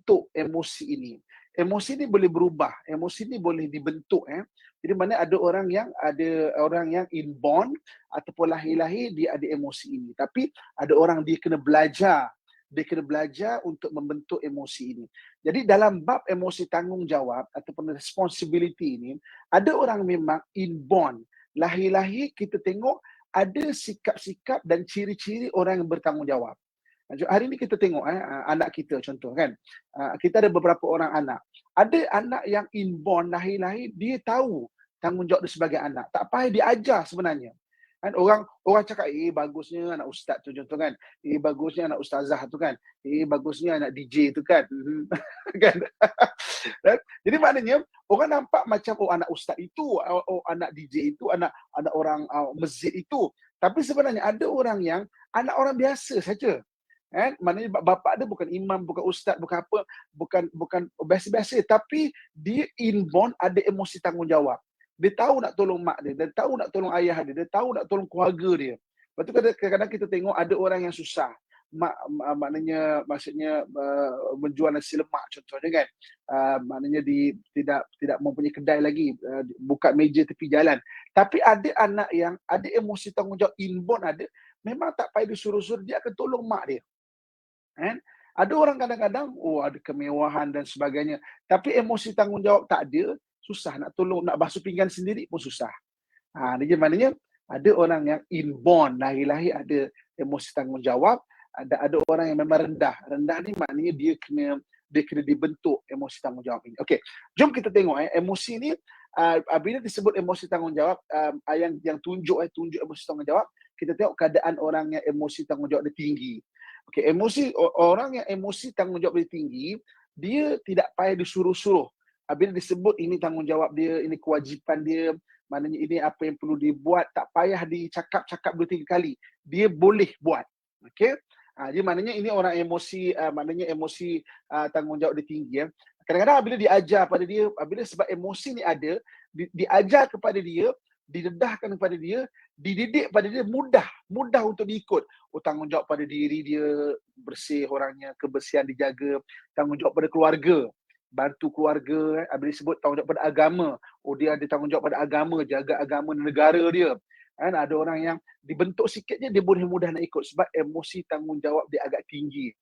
membentuk emosi ini. Emosi ini boleh berubah, emosi ini boleh dibentuk. Jadi mana ada orang yang inborn ataupun lahir-lahir dia ada emosi ini. Tapi ada orang dia kena belajar untuk membentuk emosi ini. Jadi dalam bab emosi tanggungjawab ataupun responsibility ini, ada orang memang inborn, lahir-lahir kita tengok ada sikap-sikap dan ciri-ciri orang yang bertanggungjawab. Hari ni kita tengok anak kita contoh kan. Kita ada beberapa orang anak. Ada anak yang inborn lahir-lahir dia tahu tanggungjawab dia sebagai anak. Tak payah diajar sebenarnya. Kan orang cakap bagusnya anak ustaz tu contoh kan. Bagusnya anak ustazah tu kan. Bagusnya anak DJ tu kan. Kan? Jadi maknanya orang nampak macam anak ustaz itu, anak DJ itu, anak orang masjid itu. Tapi sebenarnya ada orang yang anak orang biasa saja. Maknanya bapa dia bukan imam, bukan ustaz, bukan apa, bukan biasa-biasa, tapi dia inborn ada emosi tanggungjawab. Dia tahu nak tolong mak dia tahu nak tolong ayah dia tahu nak tolong keluarga dia. Lepas tu kadang-kadang kita tengok ada orang yang susah. Maksudnya menjual nasi lemak contohnya kan. Maknanya tidak mempunyai kedai lagi, buka meja tepi jalan. Tapi ada anak yang ada emosi tanggungjawab inborn ada, memang tak payah disuruh-suruh dia akan tolong mak dia. Kan? Ada orang kadang-kadang ada kemewahan dan sebagainya, tapi emosi tanggungjawab tak ada, susah nak tolong, nak basuh pinggan sendiri pun susah. Jadi maknanya ada orang yang inborn, lahir-lahir ada emosi tanggungjawab, ada orang yang memang rendah. Rendah ni maknanya dia kena dibentuk emosi tanggungjawab ini. Okey, jom kita tengok emosi ni bila disebut emosi tanggungjawab, yang tunjuk emosi tanggungjawab, kita tengok keadaan orang yang emosi tanggungjawab dia tinggi. Okey, orang yang emosi tanggungjawab dia tinggi, dia tidak payah disuruh-suruh. Bila disebut ini tanggungjawab dia, ini kewajipan dia, maknanya ini apa yang perlu dibuat, tak payah dicakap-cakap 2-3 kali. Dia boleh buat. Okey? Jadi maknanya ini orang emosi, maknanya emosi tanggungjawab dia tinggi. Kadang-kadang bila diajar pada dia, bila sebab emosi ni ada, diajar kepada dia, didedahkan kepada dia, dididik pada dia, mudah untuk diikut. Tanggungjawab pada diri dia, bersih orangnya, kebersihan dijaga, tanggungjawab pada keluarga, bantu keluarga. Bila disebut tanggungjawab pada agama, dia ada tanggungjawab pada agama, jaga agama negara dia. Ada orang yang dibentuk sikit je, dia boleh mudah nak ikut sebab emosi tanggungjawab dia agak tinggi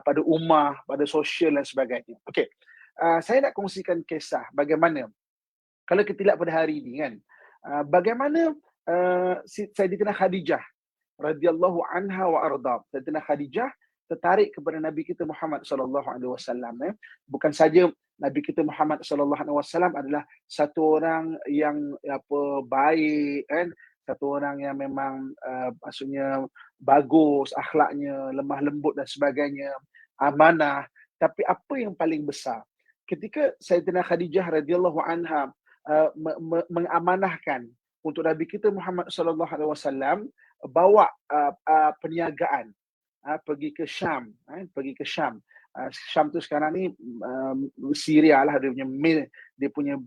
pada ummah, pada sosial dan sebagainya. Okey, saya nak kongsikan kisah bagaimana kalau kita lihat pada hari ini kan, bagaimana Sayyidatina Khadijah radhiyallahu anha wa arda. Sayyidatina Khadijah tertarik kepada Nabi kita Muhammad sallallahu alaihi wasallam. Bukan saja Nabi kita Muhammad sallallahu alaihi wasallam adalah satu orang yang baik kan, satu orang yang memang maksudnya bagus akhlaknya, lemah lembut dan sebagainya, amanah, tapi apa yang paling besar ketika Sayyidatina Khadijah radhiyallahu anha mengamanahkan untuk Nabi kita Muhammad sallallahu alaihi wasallam bawa perniagaan pergi ke Syam, Syam tu sekarang ni Syria lah, dia punya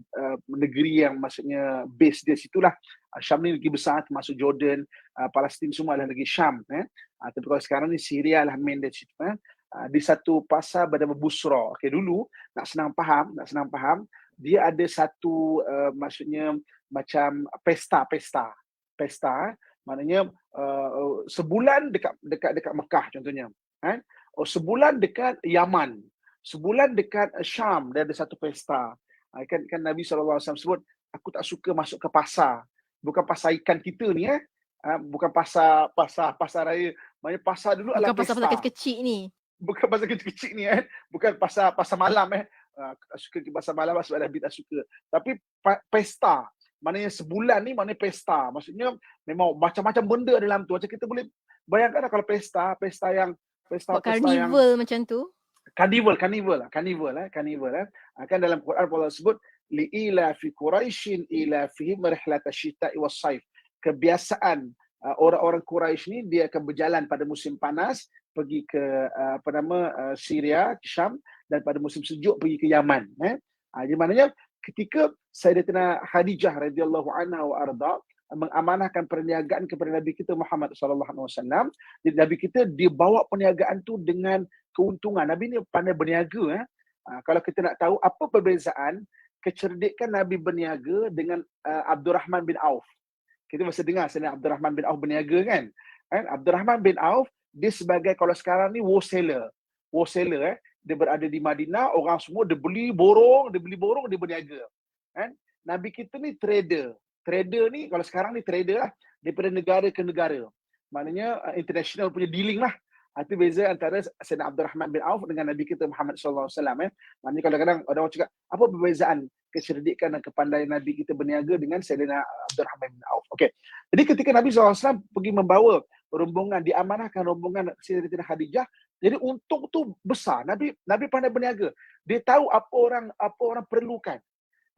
negeri yang maksudnya base dia situlah. Syam ni negeri besar termasuk Jordan, Palestin semua adalah negeri Syam. Tapi kalau sekarang ni Syria lah main dia situ. Di satu pasar bernama Busra. Okay, dulu nak senang faham, dia ada satu maksudnya macam pesta. Maknanya sebulan dekat Mekah contohnya. Sebulan dekat Yaman, sebulan dekat Syam, dia ada satu pesta. Kan Nabi SAW sebut, aku tak suka masuk ke pasar. Bukan pasar ikan kita ni bukan pasar raya. Maknanya pasar dulu adalah pesta. Bukan pasar kecil-kecil ni. Bukan pasar kecil-kecil ni bukan pasar malam aku tak suka ke pasar malam sebab Nabi tak suka. Tapi pesta, maknanya sebulan ni maknanya pesta. Maksudnya memang macam-macam benda dalam tu. Macam kita boleh bayangkan kalau pesta yang carnival macam tu. Carnival. Kan dalam Quran Allah sebut li'ila fi Quraisyin ila fihim rihlat asy-syita'i was-saif. Kebiasaan orang-orang Quraisy ni dia akan berjalan pada musim panas pergi ke Syria, ke Syam, dan pada musim sejuk pergi ke Yaman. Jadi maknanya ketika Sayyidatina Khadijah radhiyallahu anha wa arda mengamanahkan perniagaan kepada Nabi kita Muhammad sallallahu alaihi wasallam, jadi Nabi kita dia bawa perniagaan tu dengan keuntungan. Nabi ni pandai berniaga Kalau kita nak tahu apa perbezaan kecerdikan Nabi berniaga dengan Abdul Rahman bin Auf. Kita mesti dengar Sayyidina Abdul Rahman bin Auf berniaga kan. Abdul Rahman bin Auf dia sebagai kalau sekarang ni wholesaler. Wholesaler dia berada di Madinah, orang semua dia beli borong, dia berniaga. Kan? Nabi kita ni trader. Trader ni kalau sekarang ni trader lah daripada negara ke negara. Maknanya international punya dealing lah. Itu beza antara Sayyidina Abdul Rahman bin Auf dengan Nabi kita Muhammad sallallahu alaihi wasallam. Maknanya kadang-kadang orang cakap apa perbezaan kecerdikan dan kepandaian Nabi kita berniaga dengan Sayyidina Abdul Rahman bin Auf. Okey. Jadi ketika Nabi SAW pergi membawa rombongan, diamanahkan rombongan Sayyidatina Khadijah, jadi untung tu besar. Nabi pandai berniaga. Dia tahu apa orang perlukan.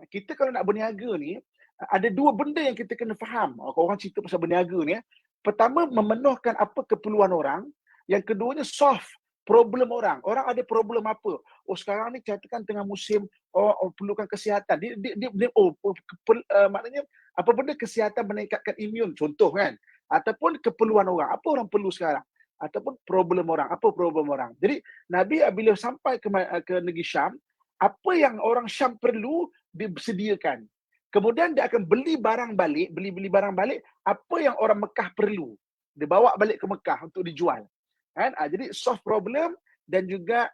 Kita kalau nak berniaga ni, ada dua benda yang kita kena faham. Kalau orang cerita pasal berniaga ni, pertama memenuhkan apa keperluan orang, yang keduanya solve problem orang. Orang ada problem apa? Oh sekarang ni katakan tengah musim perlukan kesihatan. Maknanya apa benda kesihatan meningkatkan imun contoh kan. Ataupun keperluan orang. Apa orang perlu sekarang? Ataupun problem orang. Apa problem orang? Jadi Nabi bila sampai ke negeri Syam, apa yang orang Syam perlu disediakan. Kemudian dia akan beli barang balik, apa yang orang Mekah perlu. Dia bawa balik ke Mekah untuk dijual. Kan? Jadi solve problem dan juga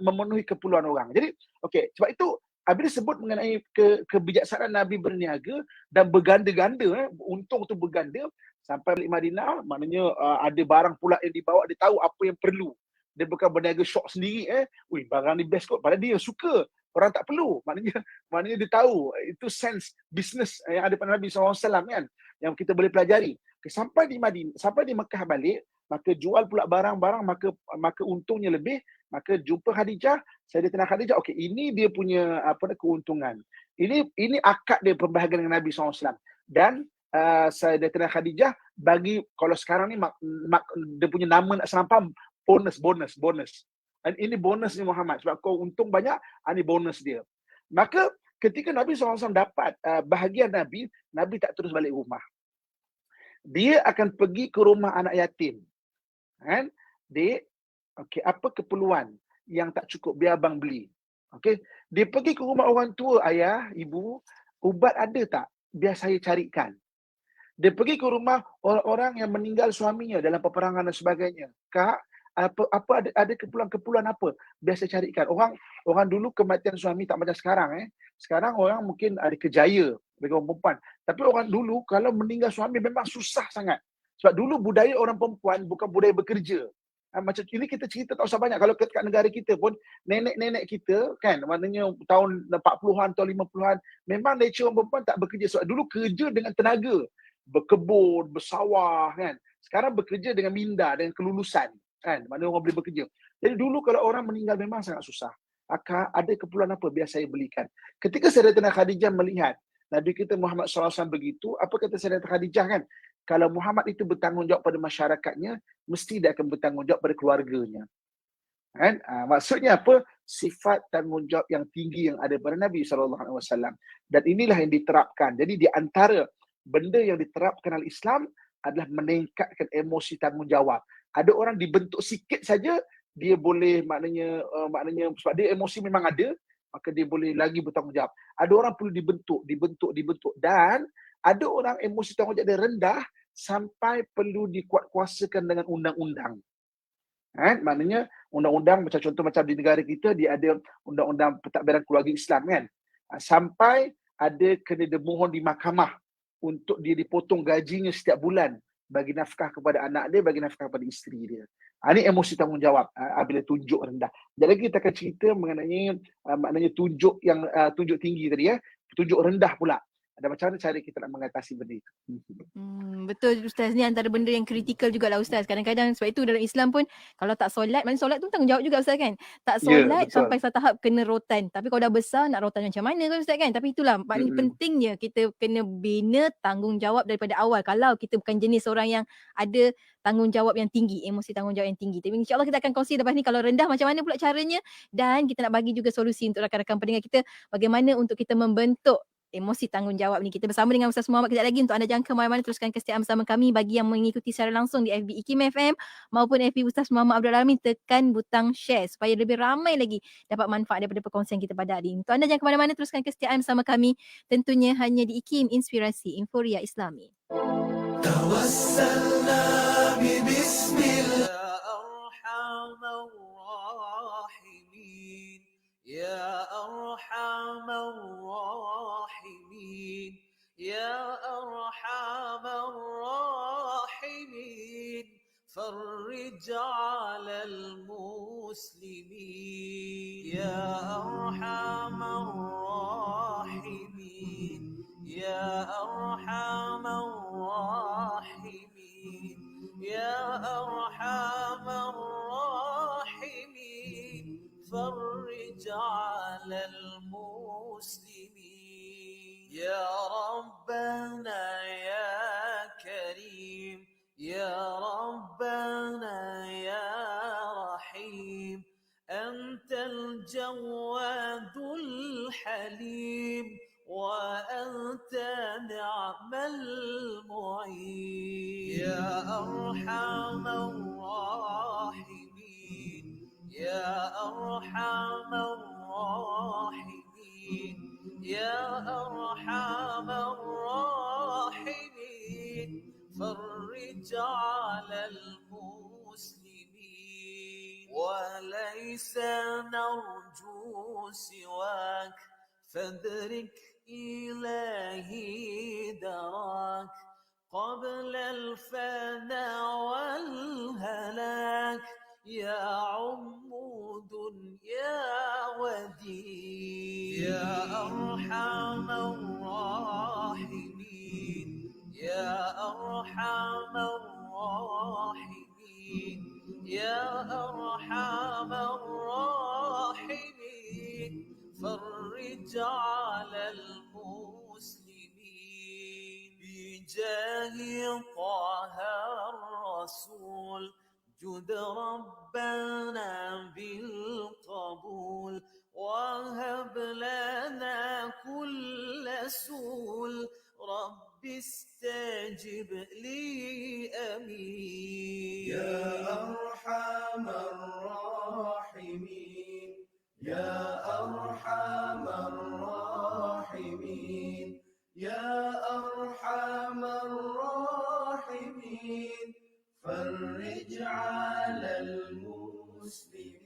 memenuhi keperluan orang. Jadi okey, sebab itu bila sebut mengenai kebijaksanaan Nabi berniaga dan berganda-ganda, untung tu berganda sampai balik Madinah, maknanya ada barang pula yang dibawa, dia tahu apa yang perlu. Dia bukan berniaga shop sendiri barang ni best kot, padahal dia suka, orang tak perlu. Maknanya dia tahu itu sense business yang ada pada Nabi SAW kan, yang kita boleh pelajari. Okay, sampai di Mekah balik, maka jual pula barang-barang, maka untungnya lebih, maka jumpa Khadijah, Sayyidatina Khadijah, okey, ini dia punya keuntungan. Ini akad dia perbahagian dengan Nabi SAW. Dan Sayyidatina Khadijah bagi, kalau sekarang ni dia punya nama nak senampang bonus. Dan ini bonusnya Muhammad, sebab kau untung banyak, ini bonus dia. Maka ketika Nabi SAW dapat bahagian Nabi tak terus balik rumah. Dia akan pergi ke rumah anak yatim. Kan? Dek, okey, apa keperluan yang tak cukup biar abang beli. Okey, dia pergi ke rumah orang tua, ayah, ibu, ubat ada tak? Biar saya carikan. Dia pergi ke rumah orang-orang yang meninggal suaminya dalam peperangan dan sebagainya. Kak, ada keperluan apa? Biar saya carikan. Orang dulu kematian suami tak macam sekarang. Sekarang orang mungkin ada kejaya bagi orang perempuan. Tapi orang dulu kalau meninggal suami memang susah sangat. Sebab dulu budaya orang perempuan bukan budaya bekerja. Macam ini kita cerita tak usah banyak. Kalau kat negara kita pun, nenek-nenek kita kan, maknanya tahun 40-an atau 50-an, memang nature orang perempuan tak bekerja. Sebab dulu kerja dengan tenaga. Berkebun, bersawah kan. Sekarang bekerja dengan minda, dengan kelulusan. Kan? Maknanya orang boleh bekerja. Jadi dulu kalau orang meninggal memang sangat susah. Akak, ada keperluan apa biar saya belikan. Ketika Sayyidatina Khadijah melihat Nabi kita Muhammad SAW begitu, apa kata Sayyidatina Khadijah kan? Kalau Muhammad itu bertanggungjawab pada masyarakatnya, mesti dia akan bertanggungjawab pada keluarganya. Kan? Maksudnya apa? Sifat tanggungjawab yang tinggi yang ada pada Nabi SAW. Dan inilah yang diterapkan. Jadi di antara benda yang diterapkan oleh Islam adalah meningkatkan emosi tanggungjawab. Ada orang dibentuk sikit saja, dia boleh maknanya sebab dia emosi memang ada, maka dia boleh lagi bertanggungjawab. Ada orang perlu dibentuk dan ada orang emosi tanggungjawab dia rendah sampai perlu dikuatkuasakan dengan undang-undang. Kan? Maknanya undang-undang macam di negara kita dia ada undang-undang pentadbiran keluarga Islam kan. Sampai ada kena demohon di mahkamah untuk dia dipotong gajinya setiap bulan bagi nafkah kepada anak dia, bagi nafkah kepada isteri dia. Ini emosi tanggungjawab bila tunjuk rendah. Jadi kita akan cerita mengenai maknanya tunjuk tinggi tadi tunjuk rendah pula. Dan macam mana cara kita nak mengatasi benda itu. Betul Ustaz, ni antara benda yang kritikal jugalah Ustaz. Kadang-kadang sebab itu dalam Islam pun kalau tak solat, maknanya solat tu tanggungjawab juga Ustaz kan. Tak solat sampai satu tahap kena rotan. Tapi kalau dah besar nak rotan macam mana kan Ustaz kan. Tapi itulah paling pentingnya kita kena bina tanggungjawab daripada awal. Kalau kita bukan jenis orang yang ada tanggungjawab yang tinggi, emosi tanggungjawab yang tinggi. Tapi insyaAllah kita akan kongsi lepas ni kalau rendah macam mana pula caranya. Dan kita nak bagi juga solusi untuk rakan-rakan pendengar kita bagaimana untuk kita membentuk emosi tanggungjawab ni. Kita bersama dengan Ustaz Muhammad kejap lagi. Untuk anda jangan ke mana-mana, teruskan kesetiaan bersama kami. Bagi yang mengikuti secara langsung di FB IKIM FM maupun FB Ustaz Muhammad Abdul Alamin, tekan butang share supaya lebih ramai lagi dapat manfaat daripada perkongsian kita pada hari ini. Untuk anda jangan ke mana-mana, teruskan kesetiaan bersama kami. Tentunya hanya di IKIM, Inspirasi Inforia Islami. توسلنا ببسم الله أرحم الراحمين يا أرحم الراحمين يا أرحم الراحمين فرج على المسلمين يا أرحم الراحمين يا أرحم الراحمين يا أرحم الراحمين فرج على المسلمين يا ربنا يا كريم يا ربنا يا رحيم أنت الجواد الحليم وأنت نعم المعين يا أرحم الراحمين يا أرحم الراحمين يا أرحم الراحمين فرج على المسلمين وليس نرجو سواك فادرك إلهي دراك قبل الفناء والهلاك يا عمود يا ودين يا أرحم الراحمين يا أرحم الراحمين يا أرحم الراحمين فرج على المسلمين بجاه طه الرسول جد ربنا بالقبول وهب لنا كل سول رب استجب لي أمين يا أرحم الراحمين يا أرحم الراحمين يا أرحم الراحمين فرج على المسلمين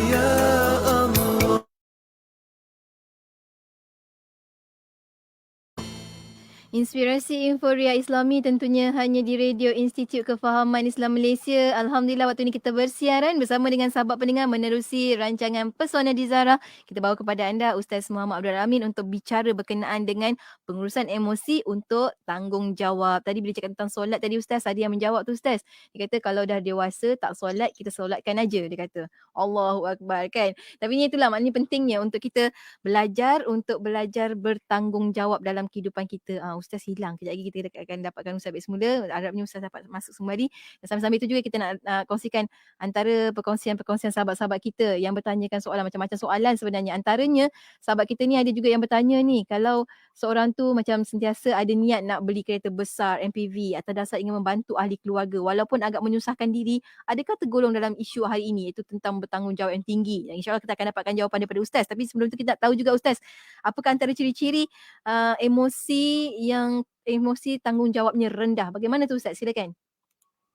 يا Inspirasi Inforia Islami tentunya hanya di Radio Institut Kefahaman Islam Malaysia. Alhamdulillah waktu ini kita bersiaran bersama dengan sahabat pendengar menerusi rancangan Pesona Dizara. Kita bawa kepada anda Ustaz Muhammad Abdul Alamin untuk bicara berkenaan dengan pengurusan emosi untuk tanggungjawab. Tadi bila cakap tentang solat tadi Ustaz, ada yang menjawab tu Ustaz. Dia kata kalau dah dewasa tak solat, kita solatkan aja. Dia kata Allahu Akbar kan. Tapi ni itulah maknanya pentingnya untuk kita belajar bertanggungjawab dalam kehidupan kita. Ustaz hilang. Kejap lagi kita akan dapatkan Ustaz balik semula. Harapnya Ustaz dapat masuk kembali. Dan sambil-sambil itu juga kita nak kongsikan antara perkongsian sahabat-sahabat kita yang bertanyakan soalan, macam-macam soalan sebenarnya. Antaranya sahabat kita ni ada juga yang bertanya ni, kalau seorang tu macam sentiasa ada niat nak beli kereta besar MPV atas dasar ingin membantu ahli keluarga walaupun agak menyusahkan diri, adakah tergolong dalam isu hari ini iaitu tentang bertanggungjawab yang tinggi? InsyaAllah kita akan dapatkan jawapan daripada Ustaz. Tapi sebelum itu kita nak tahu juga Ustaz, apakah antara ciri-ciri emosi tanggungjawabnya rendah? Bagaimana tu Ustaz? Silakan.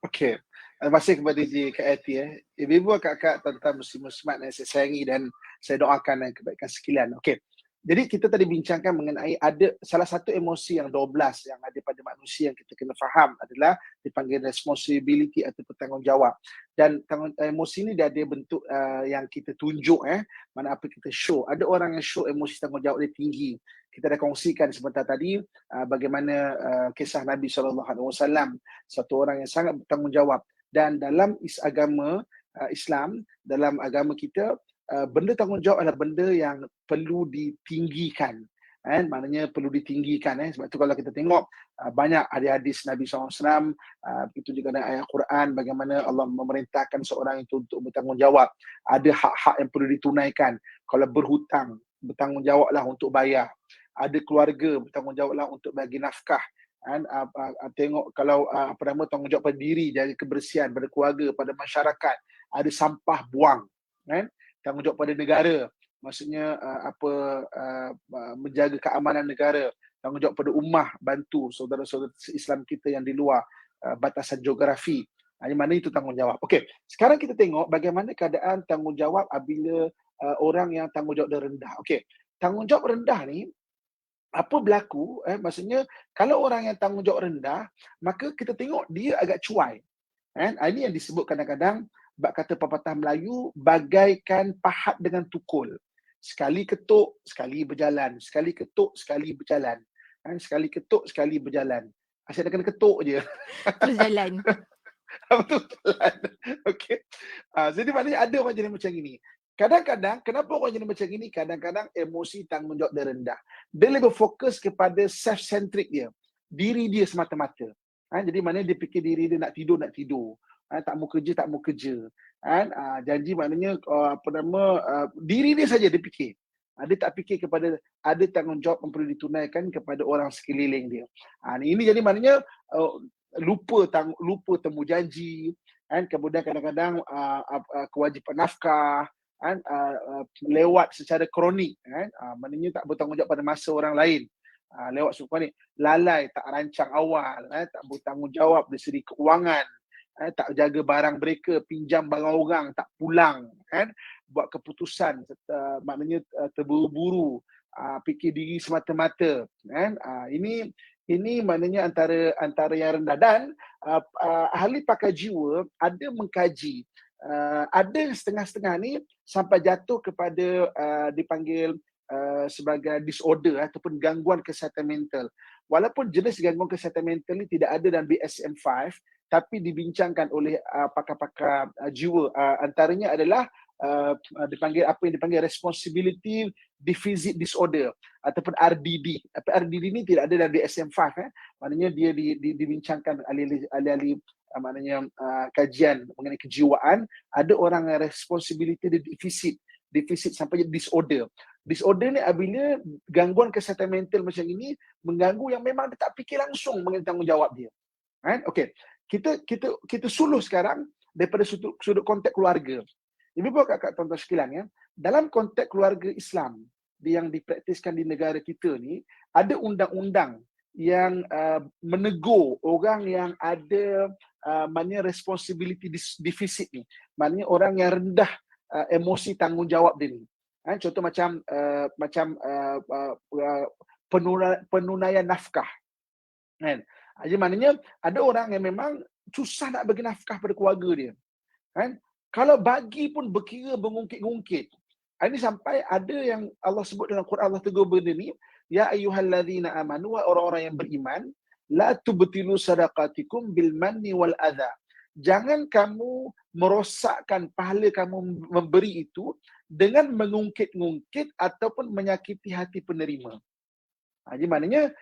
Okey. Terima kasih kepada Kak Ati. Ibu-ibu, kakak, tuan-tuan muslim-muslimat yang saya sayangi dan saya doakan dan kebaikan sekalian. Okey. Jadi kita tadi bincangkan mengenai ada salah satu emosi yang 12 yang ada pada manusia yang kita kena faham adalah dipanggil responsibility atau bertanggungjawab. Dan emosi ni dia ada bentuk yang kita tunjuk mana apa kita show. Ada orang yang show emosi tanggungjawab dia tinggi. Kita dah kongsikan sebentar tadi bagaimana kisah Nabi SAW, satu orang yang sangat bertanggungjawab. Dan dalam agama Islam, dalam agama kita, benda tanggungjawab adalah benda yang perlu ditinggikan. Kan? Maknanya perlu ditinggikan. Sebab tu kalau kita tengok banyak hadis Nabi SAW, itu juga ada ayat Quran bagaimana Allah memerintahkan seorang itu untuk bertanggungjawab. Ada hak-hak yang perlu ditunaikan. Kalau berhutang, bertanggungjawablah untuk bayar. Ada keluarga, bertanggungjawablah untuk bagi nafkah. Kan? Tengok kalau tanggungjawab pada diri, jaga kebersihan pada keluarga, pada masyarakat. Ada sampah buang. Kan? Tanggungjawab pada negara. Maksudnya menjaga keamanan negara, tanggungjawab pada ummah, bantu saudara-saudara Islam kita yang di luar batasan geografi. Di mana itu tanggungjawab. Okey, sekarang kita tengok bagaimana keadaan tanggungjawab apabila orang yang tanggungjawab dia rendah. Okey, tanggungjawab rendah ni apa berlaku? Maksudnya kalau orang yang tanggungjawab rendah, maka kita tengok dia agak cuai. Ini yang disebut kadang-kadang bab kata pepatah Melayu, bagaikan pahat dengan tukul. Sekali ketuk, sekali berjalan. Sekali ketuk, sekali berjalan. Sekali ketuk, sekali berjalan. Asyik nak kena ketuk je. Terus jalan. Betul. Okey. Jadi maknanya ada orang jadi macam ini. Kadang-kadang, kenapa orang jadi macam ini? Kadang-kadang emosi tanggungjawab dia rendah. Dia lebih fokus kepada self-centric dia. Diri dia semata-mata. Jadi maknanya dia fikir diri dia nak tidur. Tak mau kerja, tak mau kerja. Janji maknanya diri dia saja dia fikir. Dia tak fikir kepada ada tanggungjawab yang perlu ditunaikan kepada orang sekeliling dia. Ini jadi maknanya lupa temu janji. Kemudian kadang-kadang kewajipan nafkah lewat secara kronik. Maknanya tak bertanggungjawab pada masa orang lain. Lewat ni lalai, tak rancang awal, tak bertanggungjawab dari segi keuangan, tak jaga barang mereka, pinjam barang orang, tak pulang, buat keputusan, maknanya terburu-buru, fikir diri semata-mata, ini maknanya antara yang rendah. Dan ahli pakar jiwa ada mengkaji, ada setengah-setengah ni sampai jatuh kepada dipanggil sebagai disorder ataupun gangguan kesihatan mental. Walaupun jenis gangguan kesihatan mental ni tidak ada dalam DSM-5, tapi dibincangkan oleh pakar-pakar jiwa. Antaranya adalah dipanggil apa yang dipanggil responsibility deficit disorder ataupun RDD. RDD ni tidak ada dalam DSM-5. Maknanya dia dibincangkan ahli-ahli maknanya kajian mengenai kejiwaan. Ada orang yang responsibility deficit sampai jadi disorder. Disorder ni apabila gangguan kesihatan mental macam ini mengganggu yang memang dia tak fikir langsung mengenai tanggungjawab dia. Okey. Kita suluh sekarang daripada sudut konteks keluarga. Ibu-bapa, kakak, tuan-tuan sekalian, ya, dalam konteks keluarga Islam yang dipraktiskan di negara kita ni, ada undang-undang yang menegur orang yang ada maknanya responsibility deficit ni. Maknanya orang yang rendah emosi tanggungjawab dia ni. Contoh macam penunaian nafkah. Jadi maknanya ada orang yang memang susah nak bagi nafkah pada keluarga dia. Kalau bagi pun berkira mengungkit-ungkit. Ini sampai ada yang Allah sebut dalam Quran, Allah tegur benda ni, ya ayyuhallazina amanu, wa orang-orang yang beriman, la tubtilu sadaqatikum bil manni wal adha. Jangan kamu merosakkan pahala kamu memberi itu dengan mengungkit-ungkit ataupun menyakiti hati penerima. Jadi maknanya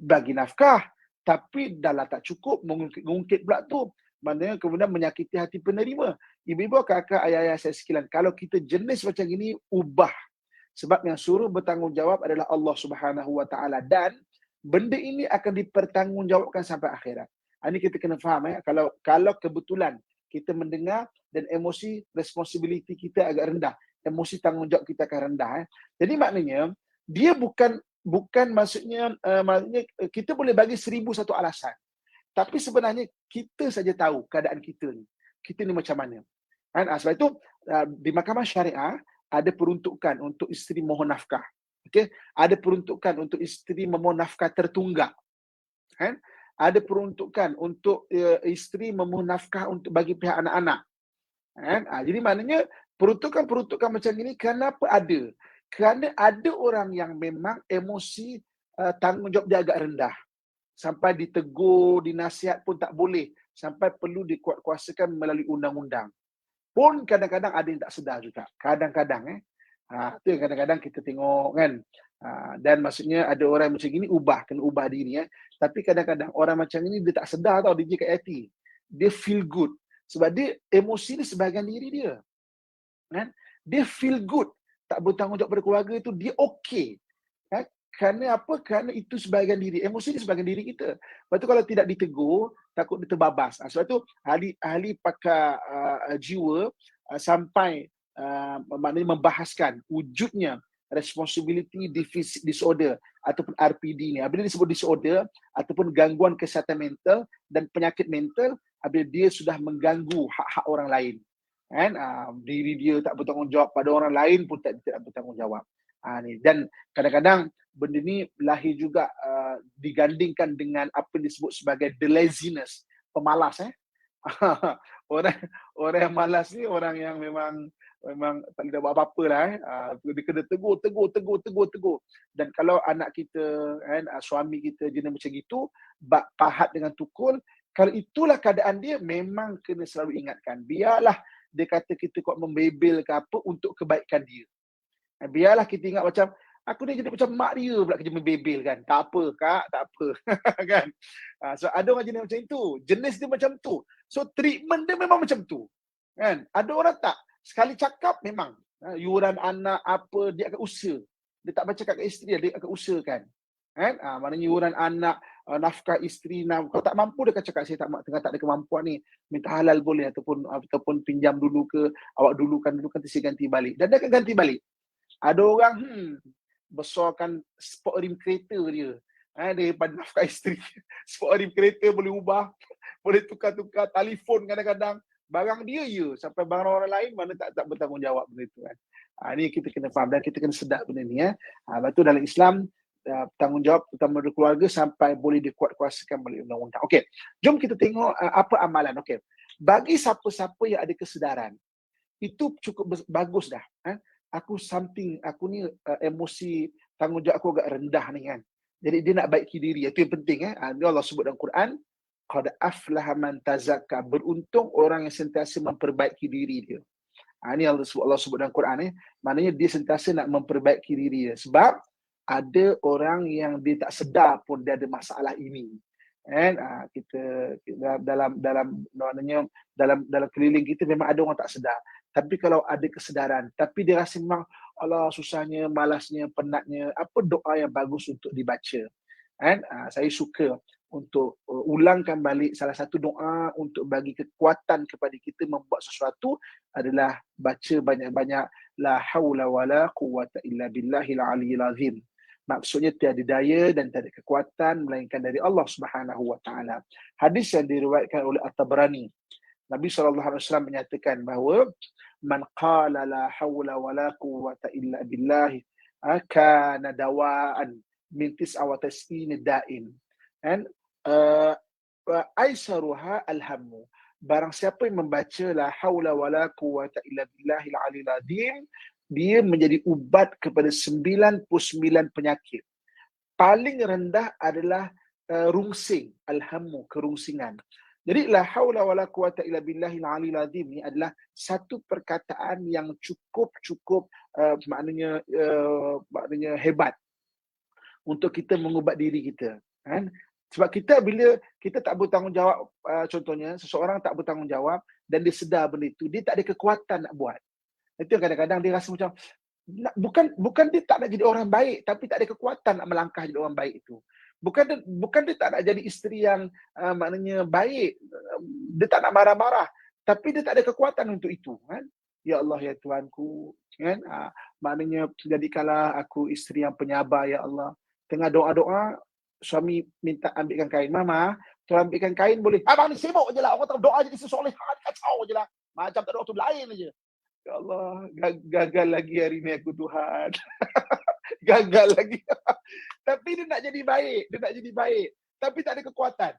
bagi nafkah, tapi dah lah tak cukup, mengungkit pula tu. Maknanya kemudian menyakiti hati penerima. Ibu-ibu, kakak, ayah-ayah saya sekalian, kalau kita jenis macam ini, ubah. Sebab yang suruh bertanggungjawab adalah Allah Subhanahu Wa Taala, dan benda ini akan dipertanggungjawabkan sampai akhirat. Ini kita kena faham, ya. Kalau kebetulan kita mendengar dan emosi responsibility kita agak rendah, emosi tanggungjawab kita akan rendah. Jadi maknanya dia bukan maksudnya kita boleh bagi 1001 alasan. Tapi sebenarnya kita saja tahu keadaan kita ni. Kita ni macam mana. Sebab itu di mahkamah syariah ada peruntukan untuk isteri mohon nafkah. Okey, ada peruntukan untuk isteri memohon nafkah tertunggak. Ada peruntukan untuk isteri memohon nafkah untuk bagi pihak anak-anak. Jadi maknanya peruntukan-peruntukan macam ini kenapa ada? Kerana ada orang yang memang emosi tanggungjawab dia agak rendah. Sampai ditegur, dinasihat pun tak boleh. Sampai perlu dikuatkuasakan melalui undang-undang. Pun kadang-kadang ada yang tak sedar juga. Kadang-kadang Itu yang kadang-kadang kita tengok kan. Dan maksudnya ada orang macam gini kena ubah diri Tapi kadang-kadang orang macam ini dia tak sedar tau dia kat hati. Dia feel good sebab dia emosi ni sebahagian diri dia. Kan? Dia feel good, tak bertanggungjawab pada keluarga itu dia okey. Kan? Kerana apa? Kerana itu sebahagian diri. Emosi ni sebahagian diri kita. Lepas tu kalau tidak ditegur, takut dia terbabas. Sebab tu ahli pakar jiwa sampai maknanya membahaskan wujudnya responsibility deficit disorder ataupun RPD ni. Apabila disebut disorder ataupun gangguan kesihatan mental dan penyakit mental, apabila dia sudah mengganggu hak-hak orang lain. Kan? Diri dia tak bertanggungjawab pada orang lain pun tidak bertanggungjawab. Ni. Dan kadang-kadang benda ni lahir juga digandingkan dengan apa yang disebut sebagai the laziness, pemalas. Orang yang malas ni orang yang memang tak boleh buat apa-apa lah. Dia kena tegur. Dan kalau anak kita, suami kita jenis macam gitu, pahat dengan tukul, kalau itulah keadaan dia, memang kena selalu ingatkan. Biarlah dia kata kita kuat membebel ke apa untuk kebaikan dia. Biarlah kita ingat macam, aku ni jadi macam mak dia pula kerja membebel kan. Tak apa kak, tak apa. Kan? So ada orang jenis macam itu. Jenis dia macam tu. So treatment dia memang macam tu. Kan? Ada orang tak. Sekali cakap memang. Yuran anak apa, dia akan usaha. Dia tak baca kat isteri dia akan usahakan. Kan? Maknanya yuran anak, nafkah isteri, kalau tak mampu dia akan cakap saya tengah tak ada kemampuan ni, minta halal boleh ataupun pinjam dulu ke, awak dulukan saya ganti balik. Dan dia akan ganti balik. Ada orang besarkan sport rim kereta dia. Daripada nafkah isteri. Sport rim kereta boleh ubah, boleh tukar-tukar telefon kadang-kadang. Barang dia sampai barang orang lain mana tak bertanggungjawab benda itu kan. Ini kita kena faham dan kita kena sedar benda ni Lepas tu dalam Islam tanggungjawab utama dari keluarga sampai boleh dikuat-kuasakan oleh undang-undang. Okey, jom kita tengok apa amalan. Okey. Bagi siapa-siapa yang ada kesedaran, itu cukup bagus dah. Aku ni emosi tanggungjawab aku agak rendah ni kan. Jadi dia nak baiki diri. Itu yang penting Allah sebut dalam Quran, qad aflaha man tazakka, beruntung orang yang sentiasa memperbaiki diri dia. Ini Allah sebut dalam Quran maknanya dia sentiasa nak memperbaiki diri dia. Sebab ada orang yang dia tak sedar pun dia ada masalah ini. Kita dalam keliling kita memang ada orang tak sedar. Tapi kalau ada kesedaran, tapi dia rasa memang Allah susahnya, malasnya, penatnya, apa doa yang bagus untuk dibaca. Saya suka untuk ulangkan balik salah satu doa untuk bagi kekuatan kepada kita membuat sesuatu adalah baca banyak-banyak la haula wala quwwata illa billahil aliyil azim. Maksudnya tiada daya dan tiada kekuatan melainkan dari Allah Subhanahu wa taala. Hadis yang diriwayatkan oleh At-Tabrani. Nabi SAW menyatakan bahawa man qala la haula wala quwwata illa billah kana dawaan min 99 da'in. Aisaruha alhammu. Barang siapa yang membaca la haula wala quwwata illa billahil aliyil azim, dia menjadi ubat kepada 99 penyakit. Paling rendah adalah rungsing, alhammu, kerungsingan. Jadi la haula wala quwwata illa billahil aliyil azim ni adalah satu perkataan yang cukup maknanya hebat untuk kita mengubat diri kita. Sebab kita bila kita tak bertanggungjawab, contohnya seseorang tak bertanggungjawab dan dia sedar benda itu, dia tak ada kekuatan nak buat. Itu kadang-kadang dia rasa macam bukan dia tak nak jadi orang baik, tapi tak ada kekuatan nak melangkah jadi orang baik itu. Bukan dia tak nak jadi isteri yang maknanya baik, dia tak nak marah-marah, tapi dia tak ada kekuatan untuk itu. Ya Allah ya Tuhanku, maknanya jadikanlah aku isteri yang penyabar ya Allah. Tengah doa-doa, suami minta ambilkan kain. Mama, tolong ambilkan kain boleh? Abang ni sibuk je lah. Orang tahu doa jadi sesoleh. Kacau je lah. Macam tak ada waktu lain je. Ya Allah, gagal lagi hari ni aku Tuhan. Gagal lagi. Tapi dia nak jadi baik. Tapi tak ada kekuatan.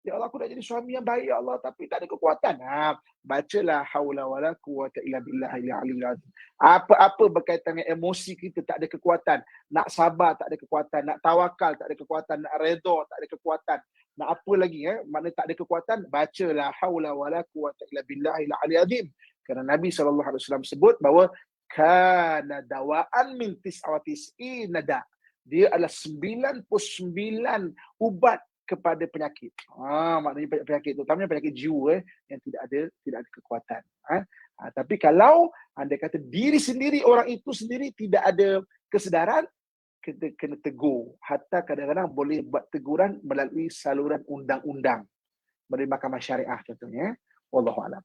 Ya Allah, aku nak jadi suami yang baik ya Allah, tapi tak ada kekuatan. Bacalah haula wala quwwata illa billahil aliyil azim. Apa-apa berkaitan dengan emosi kita tak ada kekuatan. Nak sabar tak ada kekuatan, nak tawakal tak ada kekuatan, nak redha tak ada kekuatan. Nak apa lagi makna tak ada kekuatan, bacalah haula wala quwwata illa billahil aliyil azim. Kerana Nabi SAW sebut bahawa kana dawaan min tis'awatis'i nada. Dia adalah 99 ubat kepada penyakit. Maknanya penyakit tu, utamanya penyakit jiwa yang tidak ada kekuatan. Tapi kalau anda kata diri sendiri, orang itu sendiri tidak ada kesedaran, kita kena tegur. Hatta kadang-kadang boleh buat teguran melalui saluran undang-undang, melalui mahkamah syariah contohnya. Wallahualam.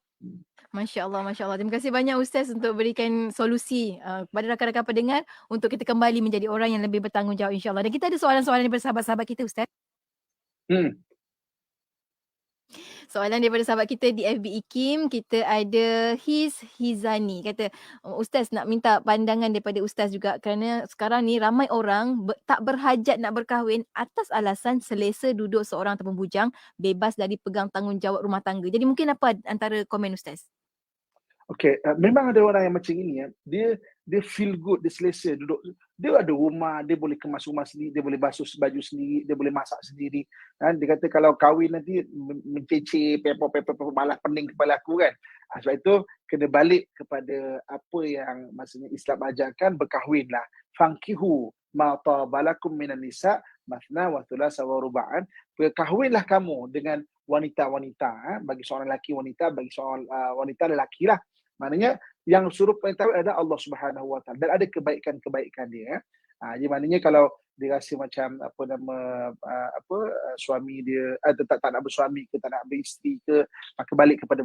Masya Allah, Masya Allah. Terima kasih banyak Ustaz untuk berikan solusi kepada rakan-rakan pendengar untuk kita kembali menjadi orang yang lebih bertanggungjawab insyaAllah. Dan kita ada soalan-soalan daripada sahabat-sahabat kita Ustaz. Soalan daripada sahabat kita di FB IKIM, kita ada Hizani. Kata, Ustaz nak minta pandangan daripada Ustaz juga kerana sekarang ni ramai orang tak berhajat nak berkahwin atas alasan selesa duduk seorang ataupun bujang, bebas dari pegang tanggungjawab rumah tangga. Jadi mungkin apa antara komen Ustaz? Okey, memang ada orang yang macam ini ya. Dia feel good, dia selesa duduk. Dia ada rumah, dia boleh kemas rumah sendiri, dia boleh basuh baju sendiri, dia boleh masak sendiri. Dia kata kalau kahwin nanti menceceh, pepper, malah pening kepala aku kan. Sebab itu kena balik kepada apa yang maksudnya Islam ajarkan, berkahwinlah. Fankihu ma tabalakum minan nisa mathna wa thulatha wa ruba'an. Berkahwinlah kamu dengan wanita-wanita, bagi seorang lelaki wanita, bagi seorang wanita lelaki lah. Maknanya yang suruh perintah adalah Allah Subhanahu Wa Taala dan ada kebaikan-kebaikan dia. Jadi maknanya kalau dia rasa macam suami dia tak nak bersuami ke, tak nak beristeri ke, maka balik kepada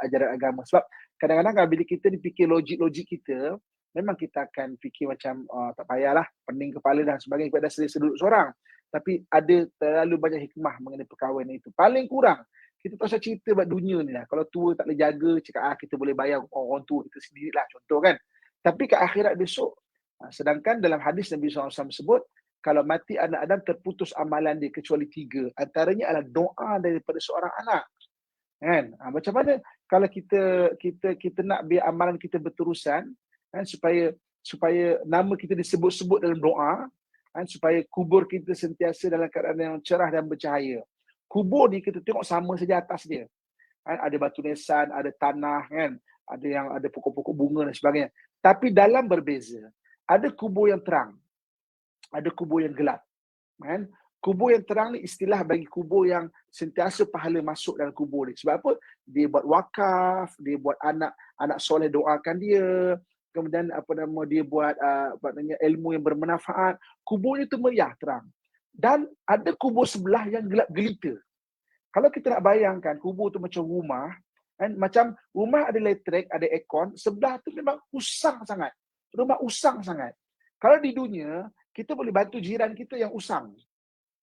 ajaran agama. Sebab kadang-kadang bila kita dipikir logik kita, memang kita akan fikir macam tak payahlah, pening kepala dan sebagainya, kita dah selesa duduk seorang. Tapi ada terlalu banyak hikmah mengenai perkahwinan itu. Paling kurang kita tak usah cerita buat dunia ni lah. Kalau tua tak boleh jaga, cakap kita boleh bayar orang tua kita sendirilah, contoh kan. Tapi ke akhirat besok, sedangkan dalam hadis Nabi SAW sebut, kalau mati anak Adam terputus amalan dia kecuali 3. Antaranya adalah doa daripada seorang anak. Kan? Macam mana kalau kita nak biar amalan kita berterusan, kan, supaya nama kita disebut-sebut dalam doa, kan, supaya kubur kita sentiasa dalam keadaan yang cerah dan bercahaya. Kubur ni kita tengok sama saja atas dia. Kan? Ada batu nisan, ada tanah, kan? Ada pokok-pokok bunga dan sebagainya. Tapi dalam berbeza. Ada kubur yang terang, ada kubur yang gelap. Kan? Kubur yang terang ni istilah bagi kubur yang sentiasa pahala masuk dalam kubur ni. Sebab apa? Dia buat wakaf, dia buat anak soleh doakan dia. Kemudian dia buat ilmu yang bermanfaat. Kuburnya tu meriah, terang. Dan ada kubur sebelah yang gelap gelita. Kalau kita nak bayangkan kubur tu macam rumah, kan? Macam rumah ada elektrik, ada aircon, sebelah tu memang usang sangat. Rumah usang sangat. Kalau di dunia, kita boleh bantu jiran kita yang usang.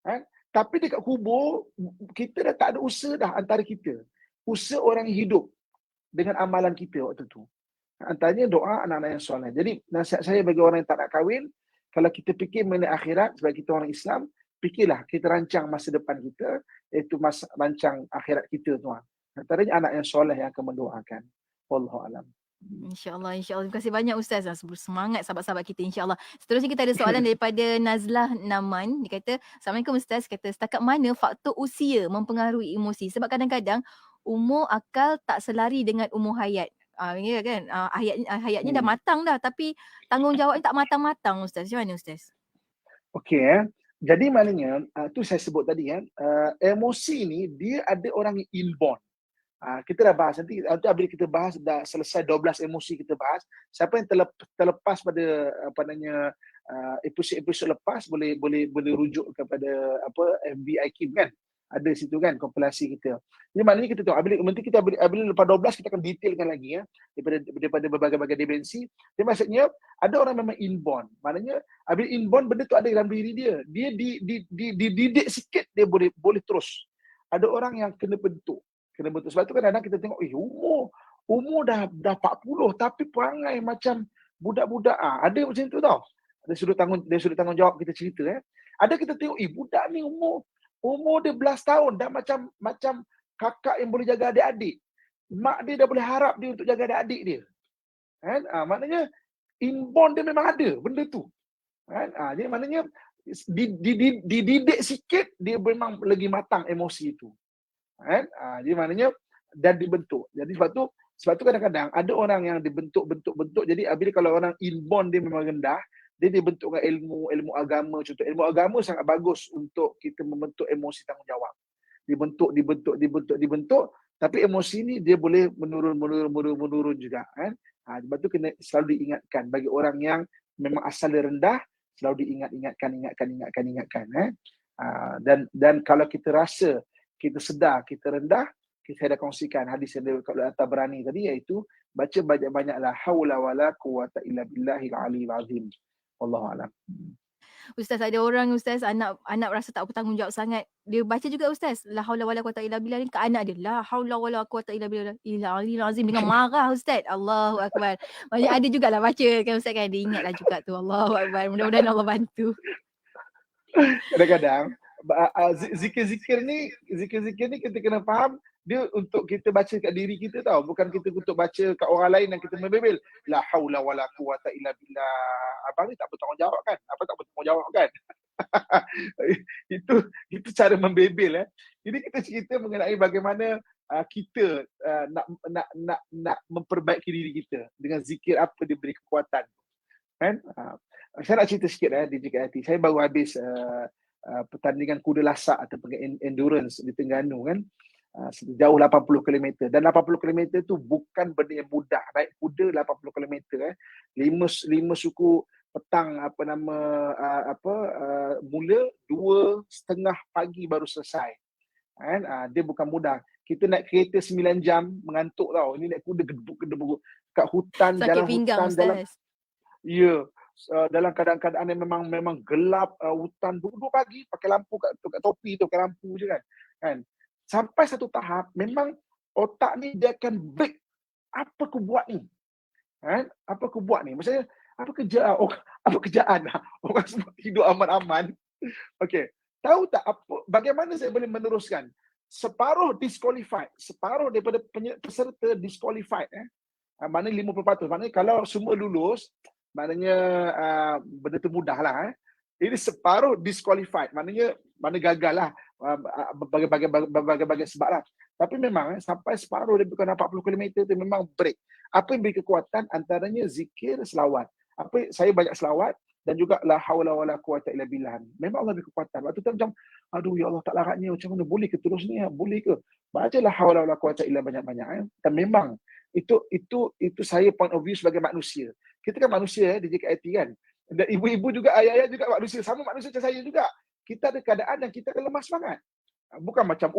Kan? Tapi dekat kubur, kita dah tak ada usaha dah antara kita. Usaha orang hidup dengan amalan kita waktu tu. Antaranya doa anak-anak yang soleh. Jadi nasihat saya bagi orang yang tak nak kahwin, kalau kita fikir mengenai akhirat sebagai kita orang Islam, fikirlah kita rancang masa depan kita, iaitu rancang akhirat kita tuan. Antaranya anak yang soleh yang akan mendoakan. Wallahu alam. InsyaAllah. Terima kasih banyak Ustaz. Semangat sahabat-sahabat kita insyaAllah. Seterusnya kita ada soalan daripada Nazlah Naman. Dia kata, Assalamualaikum Ustaz. Kata, setakat mana faktor usia mempengaruhi emosi? Sebab kadang-kadang umur akal tak selari dengan umur hayat. Ya kan? Hayatnya dah matang dah, tapi tanggungjawabnya tak matang-matang Ustaz. Macam mana Ustaz? Okey. Jadi maknanya, tu saya sebut tadi kan, emosi ni dia ada orang yang inborn. Kita dah bahas nanti bila kita bahas dah selesai 12 emosi kita bahas. Siapa yang terlepas pada episod lepas boleh rujuk kepada FB IKIM kan. Ada situ kan kompilasi kita. Jadi maknanya kita tengok nanti kita bila lepas 12 kita akan detailkan lagi ya daripada berbagai-bagai dimensi. Jadi maksudnya ada orang memang inborn. Maknanya bila inborn benda tu ada dalam diri dia. Dia dididik sikit dia boleh terus. Ada orang yang kena bentuk. Sebab tu kadang-kadang kita tengok umur dah 40 tapi perangai macam budak-budak. Ada macam tu tau. Dari sudut tanggungjawab kita cerita Ada kita tengok budak ni umur dia belas tahun dah macam kakak yang boleh jaga adik-adik. Mak dia dah boleh harap dia untuk jaga adik-adik dia. Kan? Maknanya inborn dia memang ada benda tu. Kan? Jadi maknanya dididik sikit dia memang lagi matang emosi itu. Kan? Jadi maknanya dan dibentuk. Jadi sebab tu Sebab tu kadang-kadang ada orang yang dibentuk. Jadi bila kalau orang inborn dia memang rendah, dia dibentuk dengan ilmu agama. Contoh ilmu agama sangat bagus untuk kita membentuk emosi tanggungjawab. Dibentuk, tapi emosi ni dia boleh menurun juga kan. Sebab tu kena selalu diingatkan bagi orang yang memang asal dia rendah, selalu diingatkan. Dan kalau kita rasa, kita sedar kita rendah, saya dah kongsikan hadis yang dekat At-Tabrani tadi, iaitu baca banyak-banyak la haula wala quwata illa billahil aliyil azim. Wallahu a'lam. Ustaz, ada orang Ustaz, anak rasa tak bertanggungjawab sangat. Dia baca juga Ustaz, la haula wala quwata illa billah ni ke anak dia. La haula wala quwata illa billahil azim dengan marah Ustaz. Allahu akbar. Banyak ada jugalah baca kan Ustaz kan. Dia ingatlah juga tu. Allahu akbar. Mudah-mudahan Allah bantu. Kadang-kadang zikir-zikir ni kita kena faham, dia untuk kita baca kat diri kita tau, bukan kita untuk baca kat orang lain dan kita membebel la haula wala quwata illa billah. Abang ni tak bertanggungjawab kan? Apa tak bertanggungjawab kan? itu cara membebel. Jadi kita cerita mengenai bagaimana kita nak memperbaiki diri kita dengan zikir apa dia beri kekuatan kan. Saya nak cerita sikit di JKT. Saya baru habis pertandingan kuda lasak atau endurance di Terengganu kan, sejauh 80 km. Dan 80 km tu bukan benda yang mudah. Naik kuda 80 km 5 suku petang mula 2:30 pagi baru selesai kan. Dia bukan mudah. Kita naik kereta 9 jam mengantuk tau. Ini naik kuda gedebuk kat hutan, Sakit jalan pinggang hutan, dalam Ustaz. dalam keadaan yang memang gelap, hutan 2 pagi pakai lampu kat topi tu, pakai lampu je kan. Sampai satu tahap memang otak ni dia akan break. Apa aku buat ni? Kan? Apa aku buat ni? Maksudnya apa kerjaan? Orang semua hidup aman-aman. Okey. Tahu tak bagaimana saya boleh meneruskan? Separuh disqualified, separuh daripada peserta disqualified. Maknanya 50%. Maknanya kalau semua lulus, maknanya benda tu mudah lah. Ini separuh disqualified, maknanya gagal lah, berbagai sebab lah. Tapi memang sampai separuh dia bukan 40 km tu memang break. Apa yang beri kekuatan? Antaranya zikir, selawat. Saya banyak selawat dan juga la haula wala quwata illa billah. Memang Allah beri kekuatan. Waktu tu macam, aduh ya Allah tak laratnya, macam mana boleh ke terus ni? Boleh ke? Baca la haula wala quwata illa banyak-banyak. Dan memang itu saya point of view sebagai manusia. Kita kan manusia di JKT kan. Dan ibu-ibu juga, ayah-ayah juga manusia. Sama manusia macam saya juga. Kita ada keadaan yang kita akan lemah semangat. Bukan macam,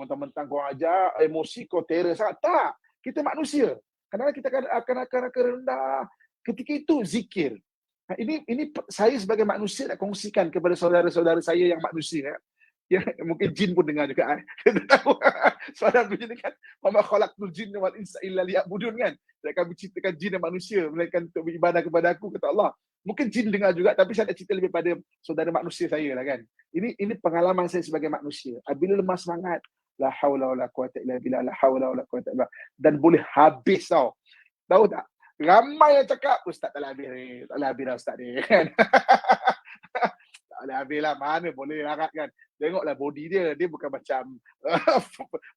mentang-mentang kau ajar, emosi kau terror sangat. Tak. Kita manusia. Kadang-kadang kita akan rendah. Ketika itu, zikir. Ini saya sebagai manusia nak kongsikan kepada saudara-saudara saya yang manusia. Ya, mungkin jin pun dengar juga. Kita tahu soalan begini kan, wa ma khalaqtul jinna wal insa illa liya'budun kan. Saya akan menceritakan jin dan manusia melainkan untuk beribadah kepada aku, kata Allah. Mungkin jin dengar juga, tapi saya nak cerita lebih pada saudara manusia saya lah kan. Ini pengalaman saya sebagai manusia. Bila lemah semangat, la haula wala quwata illa billah, la haula wala quwata illa billah, dan boleh habis tau. Tahu tak? Ramai yang cakap, Ustaz tak boleh habis dah Ustaz ni kan. Tak boleh habis lah, mana boleh larat kan. Tengoklah body dia bukan macam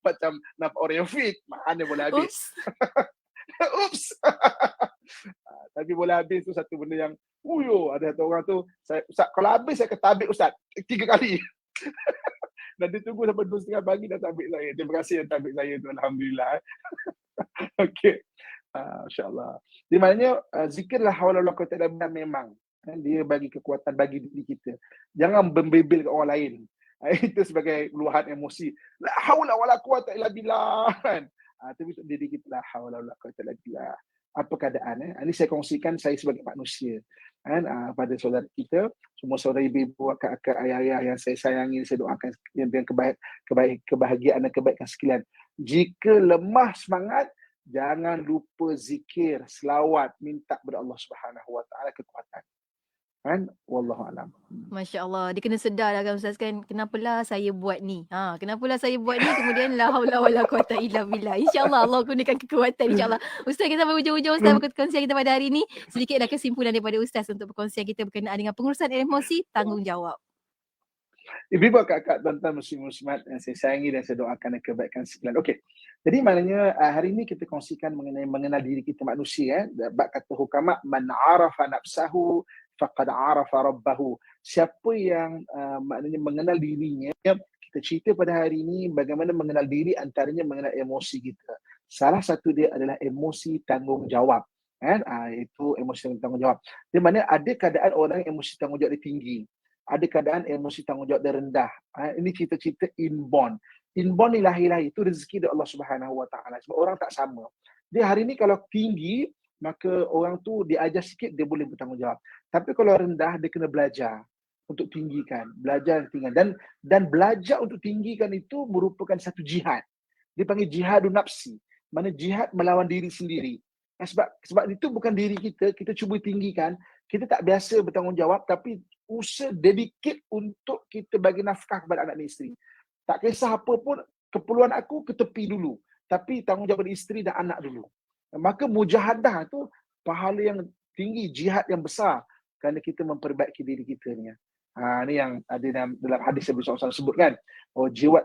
macam nampak orang yang fit, mana boleh habis. Oops. Tapi boleh habis tu satu benda yang ada satu orang tu, Ustaz kalau habis saya akan tabik Ustaz 3 kali. Dan dia tunggu sampai 2:30 pagi dah tabik saya. Terima kasih yang tabik saya tu, alhamdulillah. Okey. Masya-Allah. Di maknanya zikir la haula wala quwata illa billah memang dia bagi kekuatan bagi diri kita. Jangan membebel kat orang lain. Itu sebagai luahan emosi. La haula wala quwata illa billah. Tapi untuk diri kita, la haula wala quwata illa billah. Apa keadaan? Ini saya kongsikan saya sebagai manusia. Pada saudara kita, semua saudara ibu-ibu, akak-akak, ayah-ayah yang saya sayangi, saya doakan dengan kebahagiaan dan kebaikan sekalian. Jika lemah semangat, jangan lupa zikir, selawat, minta kepada Allah Subhanahu Wa Taala kekuatan. Kan? Wallahu a'lam. Masya Allah, dia kena sedar lah kan Ustaz kan, kenapalah saya buat ni. Kenapalah saya buat ni, kemudian la haula wala quwata illa billah. InsyaAllah Allah kurniakan kekuatan, insyaAllah. Ustaz, kita sampai hujung-hujung Ustaz perkongsian kita pada hari ni. Sedikitlah kesimpulan daripada Ustaz untuk perkongsian kita berkenaan dengan pengurusan emosi, tanggungjawab. Ibu-ibu, kakak, tuan-tuan, muslim-muslimat yang saya sayangi dan saya doakan kebaikan sekalian. Okey. Jadi maknanya hari ini kita kongsikan mengenai mengenal diri kita manusia. Bab kata hukama, man arafa nafsahu faqad arafa rabbahu. Siapa yang maknanya mengenal dirinya, kita cerita pada hari ini bagaimana mengenal diri, antaranya mengenal emosi kita. Salah satu dia adalah emosi tanggungjawab. Kan? Itu emosi tanggungjawab. Di mana ada keadaan orang emosi tanggungjawab dia tinggi. Ada keadaan emosi tanggungjawab dia rendah. Ini cerita-cerita inborn. Inborn ni lahir-lahir. Itu rezeki dari Allah Subhanahu Wa Taala. Sebab orang tak sama. Dia hari ni kalau tinggi, maka orang tu diajar sikit, dia boleh bertanggungjawab. Tapi kalau rendah, dia kena belajar untuk tinggikan. Belajar tinggikan. Dan belajar untuk tinggikan itu merupakan satu jihad. Dia panggil jihadun nafsi. Mana jihad melawan diri sendiri. Sebab itu bukan diri kita cuba tinggikan. Kita tak biasa bertanggungjawab, tapi usaha dedicate untuk kita bagi nafkah kepada anak dan isteri. Tak kisah apa pun, keperluan aku ke tepi dulu. Tapi tanggungjawab pada isteri dan anak dulu. Maka mujahadah tu pahala yang tinggi, jihad yang besar. Kerana kita memperbaiki diri kita ni. Ni yang ada dalam hadis Nabi SAW sebut kan.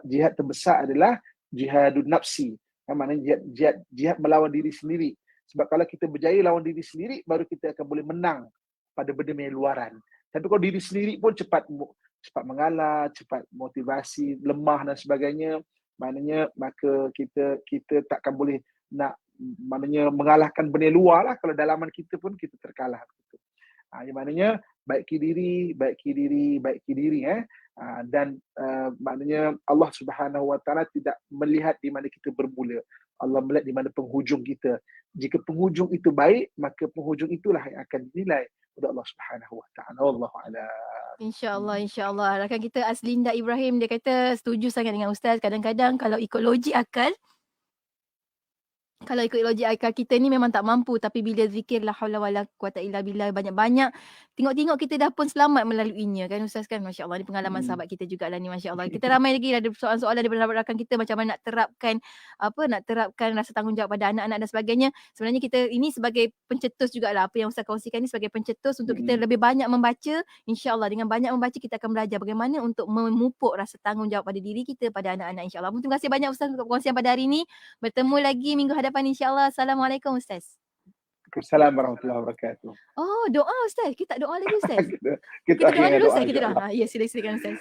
Jihad terbesar adalah jihadun nafsi. Maknanya jihad melawan diri sendiri. Sebab kalau kita berjaya lawan diri sendiri, baru kita akan boleh menang pada benda yang luaran. Tapi kalau diri sendiri pun cepat mengalah, cepat motivasi, lemah dan sebagainya, maknanya maka kita takkan boleh nak maknanya mengalahkan benda luar lah. Kalau dalaman kita pun kita terkalah. Yang maknanya baiki diri. Dan maknanya Allah Subhanahu Wa Taala tidak melihat di mana kita bermula. Allah melihat di mana penghujung kita. Jika penghujung itu baik, maka penghujung itulah yang akan dinilai oleh Allah Subhanahu Wa Taala. Wallahu a'lam. InsyaAllah, insyaAllah. Rakan kita Aslinda Ibrahim, dia kata setuju sangat dengan Ustaz. Kadang-kadang kalau ikut logik akal, kita ni memang tak mampu, tapi bila zikir la haula wala quwata illa billah banyak-banyak, tengok-tengok kita dah pun selamat melaluinya kan Ustaz kan. Masya-Allah, ni pengalaman sahabat kita jugalah ni, masya-Allah. Kita ramai lagi ada soalan-soalan daripada rakan kita macam mana nak terapkan rasa tanggungjawab pada anak-anak dan sebagainya. Sebenarnya kita ini sebagai pencetus jugalah, apa yang Ustaz kongsikan ni sebagai pencetus untuk kita lebih banyak membaca. Insya-Allah dengan banyak membaca kita akan belajar bagaimana untuk memupuk rasa tanggungjawab pada diri kita, pada anak-anak, insya-Allah. Terima kasih banyak Ustaz untuk perkongsian pada hari ini. Bertemu lagi minggu hadapan insya-Allah. Assalamualaikum Ustaz. Waalaikumsalam warahmatullahi wabarakatuh. Oh, doa Ustaz. Kita tak doa lagi Ustaz. Kita doa dulu Ustaz. insya-Allah. Ya, silakan Ustaz.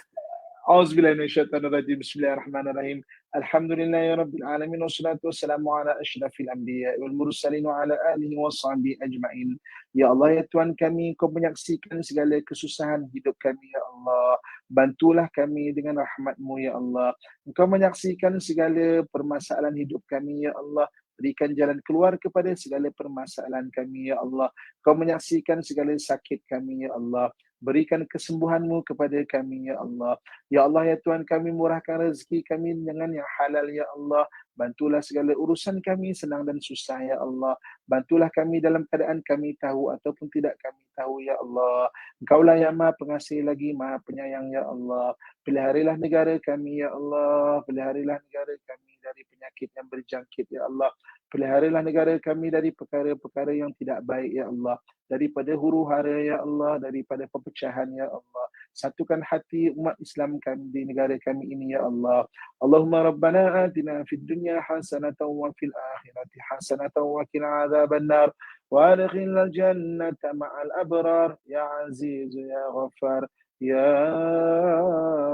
A'udzubillahi minasyaitonirrajim. Bismillahirrahmanirrahim. Alhamdulillahi rabbil alamin wassalatu wassalamu ala asyrafil anbiya wal mursalin wa ala alihi washabihi ajmain. Ya Allah, ya Tuhan kami, Kau menyaksikan segala kesusahan hidup kami ya Allah. Bantulah kami dengan rahmat-Mu ya Allah. Engkau menyaksikan segala permasalahan hidup kami ya Allah. Berikan jalan keluar kepada segala permasalahan kami ya Allah. Kau menyaksikan segala sakit kami ya Allah. Berikan kesembuhan-Mu kepada kami ya Allah. Ya Allah, ya Tuhan kami, murahkan rezeki kami dengan yang halal ya Allah. Bantulah segala urusan kami senang dan susah ya Allah. Bantulah kami dalam keadaan kami tahu ataupun tidak kami tahu ya Allah. Engkaulah yang Maha Pengasih lagi Maha Penyayang ya Allah. Peliharilah negara kami ya Allah. Peliharilah negara kami dari penyakit yang berjangkit ya Allah. Peliharilah negara kami dari perkara-perkara yang tidak baik ya Allah. Daripada huru-hara ya Allah, daripada perpecahan ya Allah. Satukan hati umat Islam kami di negara kami ini ya Allah. Allahumma rabbana atina fid dunya hasanatan wa fil akhirati hasanatan wa qina adzabannar wa adkhilnal jannata ma'al abrar ya aziz ya ghaffar ya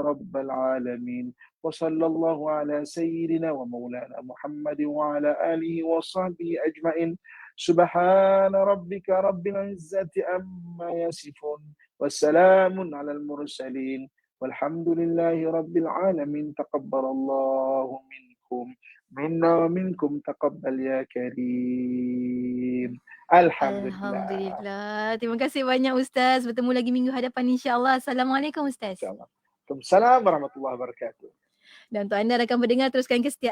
rabbal alamin. Wa sallallahu ala sayyidina wa maulana Muhammad wa ala alihi wa sahbihi ajma'in. Subhana rabbika rabbil izzati amma yasifun. Wassalamun alal mursalin. Walhamdulillahi rabbil alamin. Taqabbalallahu minkum. Minna minkum taqabbal ya karim. Alhamdulillah. Terima kasih banyak Ustaz. Bertemu lagi minggu hadapan insya-Allah. Assalamualaikum Ustaz. InsyaAllah. Waalaikumsalam warahmatullahi wabarakatuh. Dan untuk anda rakan pendengar, teruskan kesetiaan